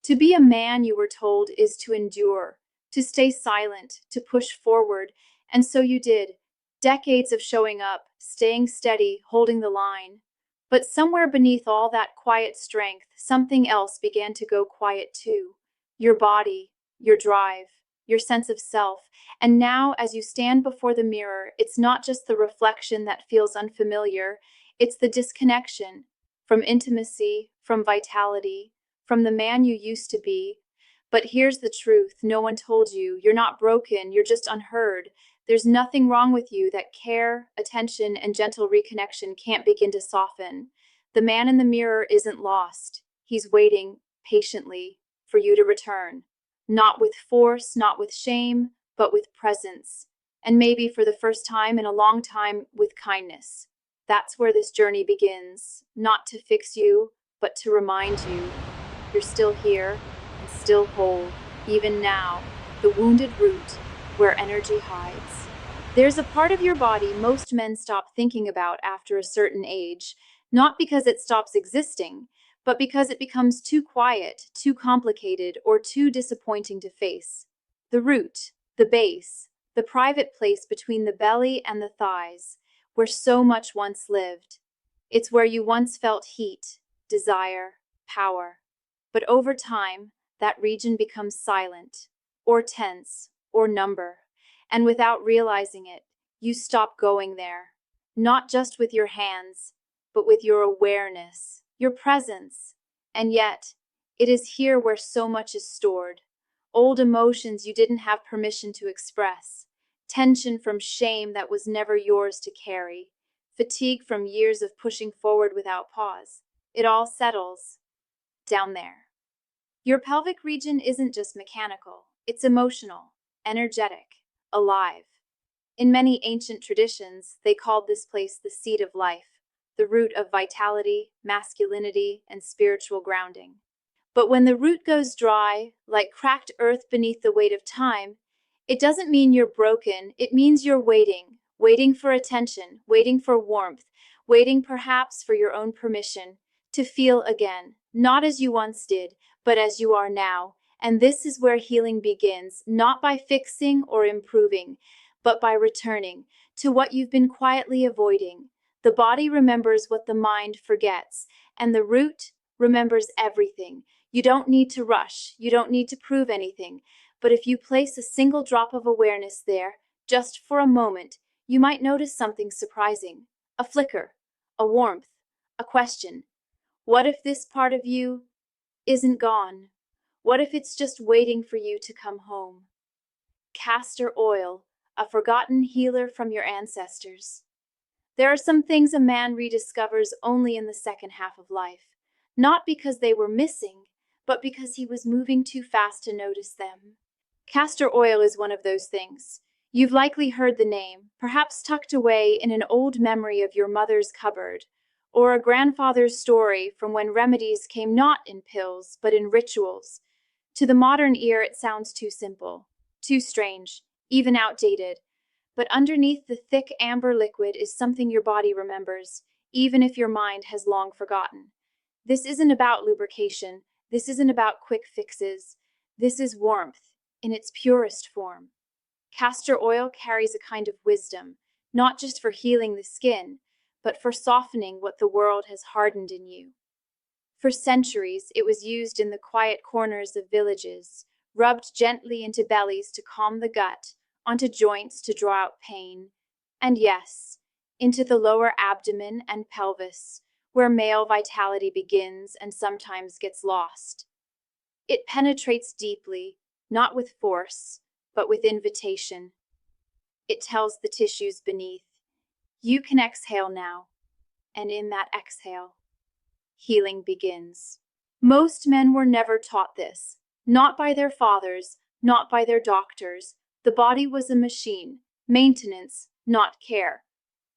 To be a man, you were told, is to endure, to stay silent, to push forward, and so you did. Decades of showing up, staying steady, holding the line. But somewhere beneath all that quiet strength, something else began to go quiet too. Your body, your drive, your sense of self. And now, as you stand before the mirror, it's not just the reflection that feels unfamiliar, it's the disconnection from intimacy, from vitality, from the man you used to be. But here's the truth no one told you. You're not broken, you're just unheard. There's nothing wrong with you that care, attention, and gentle reconnection can't begin to soften. The man in the mirror isn't lost. He's waiting patiently for you to return. Not with force, not with shame, but with presence. And maybe for the first time in a long time, with kindness. That's where this journey begins. Not to fix you, but to remind you you're still here and still whole, even now, the wounded root where energy hides. There's a part of your body most men stop thinking about after a certain age, not because it stops existing, but because it becomes too quiet, too complicated, or too disappointing to face. The root, the base, the private place between the belly and the thighs, where so much once lived. It's where you once felt heat, desire, power. But over time, that region becomes silent, or tense, or number. And without realizing it, you stop going there. Not just with your hands, but with your awareness, your presence. And yet, it is here where so much is stored. Old emotions you didn't have permission to express. Tension from shame that was never yours to carry. Fatigue from years of pushing forward without pause. It all settles down there. Your pelvic region isn't just mechanical, it's emotional, energetic, alive. In many ancient traditions, they called this place the seat of life, the root of vitality, masculinity, and spiritual grounding. But when the root goes dry, like cracked earth beneath the weight of time, it doesn't mean you're broken, it means you're waiting, waiting for attention, waiting for warmth, waiting perhaps for your own permission to feel again, not as you once did, but as you are now. And this is where healing begins, not by fixing or improving, but by returning to what you've been quietly avoiding. The body remembers what the mind forgets, and the root remembers everything. You don't need to rush, you don't need to prove anything, but if you place a single drop of awareness there, just for a moment, you might notice something surprising. A flicker, a warmth, a question. What if this part of you isn't gone? What if it's just waiting for you to come home? Castor oil, a forgotten healer from your ancestors. There are some things a man rediscovers only in the second half of life, not because they were missing, but because he was moving too fast to notice them. Castor oil is one of those things. You've likely heard the name, perhaps tucked away in an old memory of your mother's cupboard, or a grandfather's story from when remedies came not in pills, but in rituals. To the modern ear, it sounds too simple, too strange, even outdated. But underneath the thick amber liquid is something your body remembers, even if your mind has long forgotten. This isn't about lubrication. This isn't about quick fixes. This is warmth in its purest form. Castor oil carries a kind of wisdom, not just for healing the skin, but for softening what the world has hardened in you. For centuries, it was used in the quiet corners of villages, rubbed gently into bellies to calm the gut, onto joints to draw out pain, and yes, into the lower abdomen and pelvis, where male vitality begins and sometimes gets lost. It penetrates deeply, not with force, but with invitation. It tells the tissues beneath, you can exhale now, and in that exhale, healing begins. Most men were never taught this, not by their fathers, not by their doctors. The body was a machine, maintenance, not care.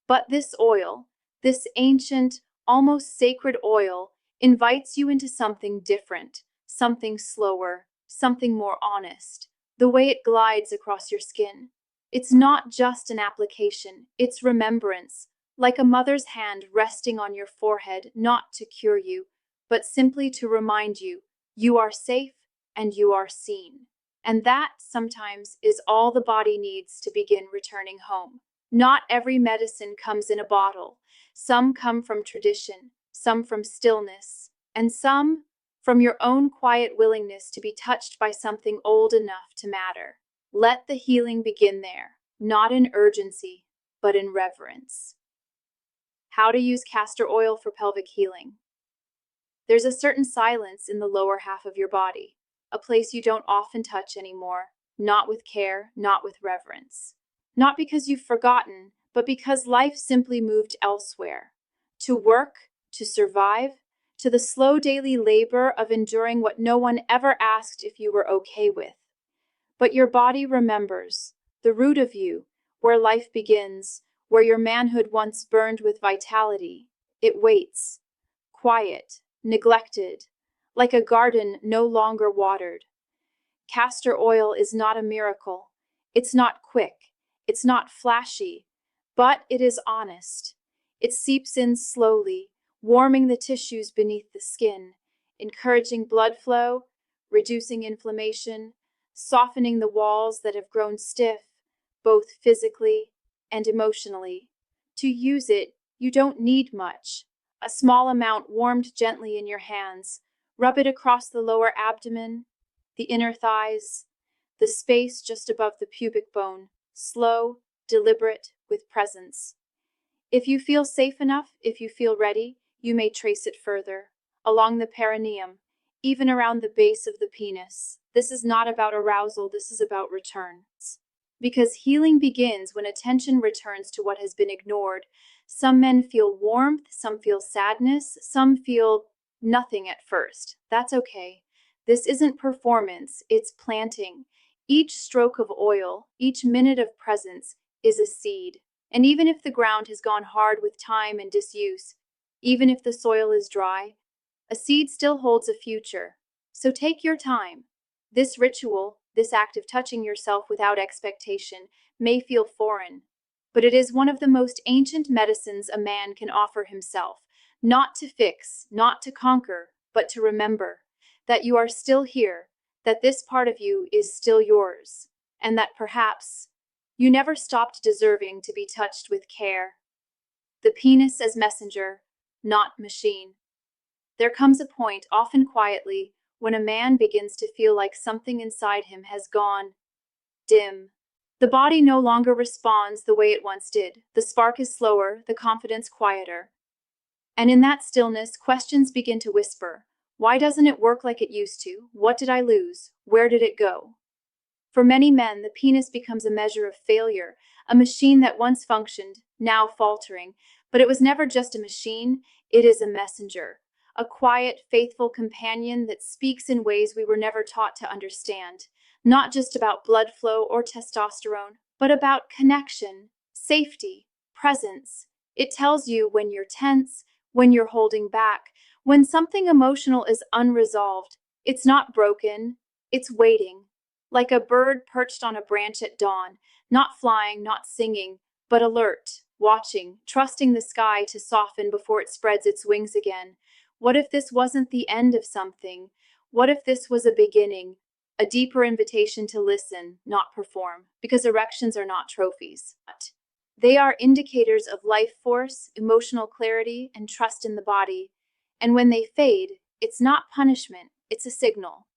But this oil, this ancient, almost sacred oil, invites you into something different, something slower, something more honest. The way it glides across your skin. It's not just an application, it's remembrance, like a mother's hand resting on your forehead, not to cure you, but simply to remind you, you are safe, and you are seen. And that sometimes is all the body needs to begin returning home. Not every medicine comes in a bottle. Some come from tradition, some from stillness, and some from your own quiet willingness to be touched by something old enough to matter. Let the healing begin there, not in urgency, but in reverence. How to use castor oil for pelvic healing. There's a certain silence in the lower half of your body, a place you don't often touch anymore, not with care, not with reverence. Not because you've forgotten, but because life simply moved elsewhere. To work, to survive, to the slow daily labor of enduring what no one ever asked if you were okay with. But your body remembers, the root of you, where life begins, where your manhood once burned with vitality. It waits, quiet, neglected, like a garden no longer watered. Castor oil is not a miracle. It's not quick. It's not flashy, but it is honest. It seeps in slowly, warming the tissues beneath the skin, encouraging blood flow, reducing inflammation, softening the walls that have grown stiff, both physically and emotionally. To use it, you don't need much. A small amount warmed gently in your hands. Rub it across the lower abdomen, the inner thighs, the space just above the pubic bone. Slow, deliberate, with presence. If you feel safe enough, if you feel ready, you may trace it further, along the perineum, even around the base of the penis. This is not about arousal, this is about returns. Because healing begins when attention returns to what has been ignored. Some men feel warmth, some feel sadness, some feel nothing at first. That's okay. This isn't performance, it's planting. Each stroke of oil, each minute of presence is a seed. And even if the ground has gone hard with time and disuse, even if the soil is dry, a seed still holds a future. So take your time. This ritual, this act of touching yourself without expectation, may feel foreign, but it is one of the most ancient medicines a man can offer himself, not to fix, not to conquer, but to remember that you are still here, that this part of you is still yours, and that perhaps you never stopped deserving to be touched with care. The penis as messenger, not machine. There comes a point, often quietly, when a man begins to feel like something inside him has gone dim. The body no longer responds the way it once did. The spark is slower, the confidence quieter. And in that stillness, questions begin to whisper. Why doesn't it work like it used to? What did I lose? Where did it go? For many men, the penis becomes a measure of failure, a machine that once functioned, now faltering. But it was never just a machine, it is a messenger, a quiet, faithful companion that speaks in ways we were never taught to understand. Not just about blood flow or testosterone, but about connection, safety, presence. It tells you when you're tense, when you're holding back, when something emotional is unresolved. It's not broken, it's waiting. Like a bird perched on a branch at dawn, not flying, not singing, but alert, watching, trusting the sky to soften before it spreads its wings again. What if this wasn't the end of something? What if this was a beginning, a deeper invitation to listen, not perform? Because erections are not trophies. They are indicators of life force, emotional clarity, and trust in the body. And when they fade, it's not punishment, it's a signal.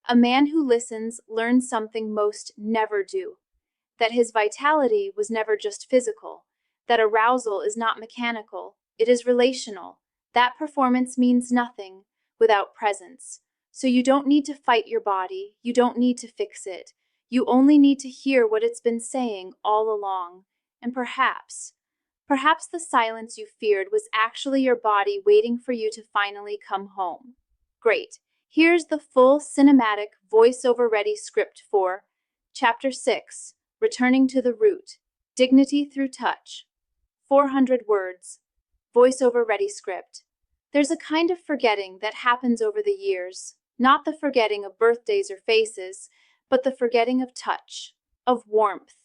A man who listens learns something most never do. That his vitality was never just physical. That arousal is not mechanical, it is relational. That performance means nothing without presence. So you don't need to fight your body, you don't need to fix it. You only need to hear what it's been saying all along. And perhaps the silence you feared was actually your body waiting for you to finally come home. Great. Here's the full cinematic voiceover ready script for Chapter 6, Returning to the Root, Dignity Through Touch. 400 words. Voiceover ready script. There's a kind of forgetting that happens over the years, not the forgetting of birthdays or faces, but the forgetting of touch, of warmth,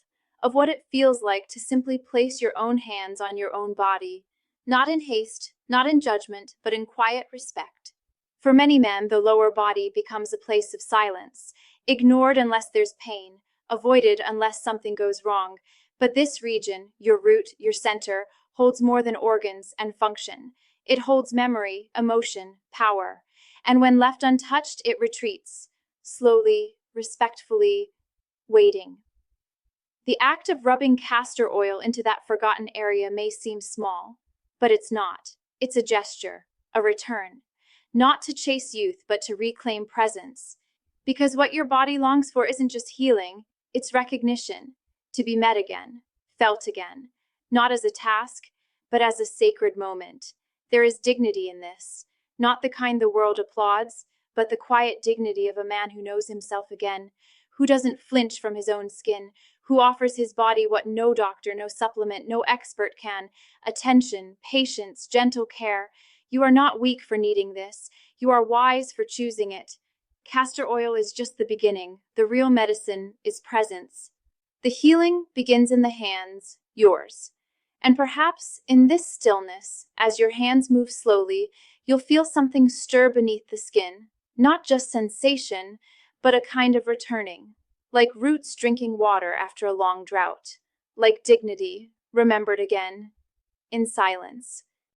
of what it feels like to simply place your own hands on your own body, not in haste, not in judgment, but in quiet respect. For many men, the lower body becomes a place of silence, ignored unless there's pain, avoided unless something goes wrong. But this region, your root, your center, holds more than organs and function. It holds memory, emotion, power. And when left untouched, it retreats, slowly, respectfully, waiting. The act of rubbing castor oil into that forgotten area may seem small, but it's not. It's a gesture, a return. Not to chase youth, but to reclaim presence. Because what your body longs for isn't just healing, it's recognition, to be met again, felt again, not as a task, but as a sacred moment. There is dignity in this, not the kind the world applauds, but the quiet dignity of a man who knows himself again, who doesn't flinch from his own skin, who offers his body what no doctor, no supplement, no expert can: attention, patience, gentle care. You are not weak for needing this. You are wise for choosing it. Castor oil is just the beginning. The real medicine is presence. The healing begins in the hands, yours. And perhaps in this stillness, as your hands move slowly, you'll feel something stir beneath the skin. Not just sensation, but a kind of returning. Like roots drinking water after a long drought. Like dignity, remembered again, in silence.